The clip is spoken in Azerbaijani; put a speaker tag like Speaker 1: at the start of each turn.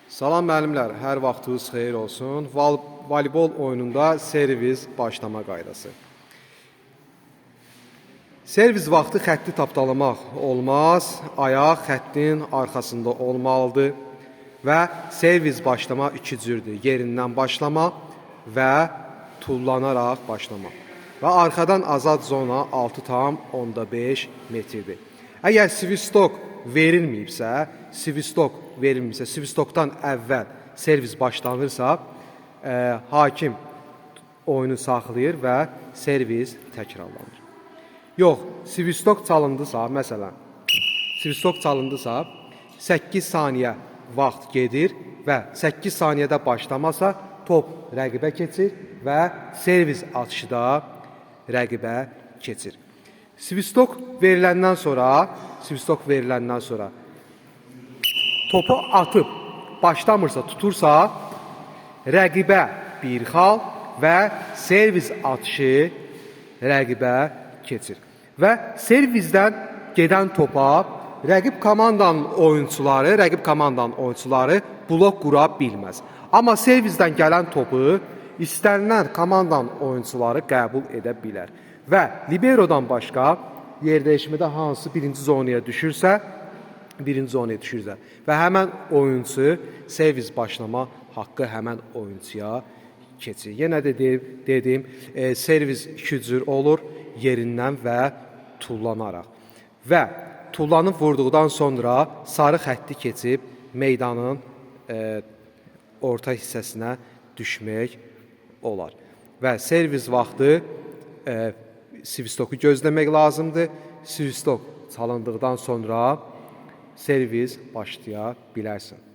Speaker 1: Salam müəllimlər, hər vaxtınız xeyir olsun. Voleybol oyununda servis başlama qaydası. Servis vaxtı xətti tapdalamaq olmaz, ayaq xəttin arxasında olmalıdır və servis başlama iki cürdür. Yerindən başlama və tullanaraq başlama. Və arxadan azad zona 6,5 metrdir. Əgər svistok verilməyibsə, svisstokdan əvvəl servis başlanırsa, hakim oyunu saxlayır və servis təkrarlanır. Yox, svistok çalındısa, məsələn, svistok çalındısa, 8 saniyə vaxt gedir və 8 saniyədə başlamasa, top rəqibə keçir və servis atışı da rəqibə keçir. Svistok veriləndən sonra topu atıb başlamırsa, tutursa, rəqibə bir xal və servis atışı rəqibə keçir. Və servizdən gedən topa rəqib komandanın oyunçuları blok qura bilməz. Amma servizdən gələn topu istənilən komandanın oyunçuları qəbul edə bilər. Və liberodan başqa yerdəyişmədə hansı birinci zonaya düşürsə və həmən oyunçu servis başlama haqqı həmən oyuncuya keçir. Yenə də dedim, servis iki cür olur, yerindən və tullanaraq. Və tullanıb vurduqdan sonra sarı xətti keçib meydanın orta hissəsinə düşmək olar. Və servis vaxtı svistoku gözləmək lazımdır. Svistok çalındıqdan sonra servis başlaya bilərsən.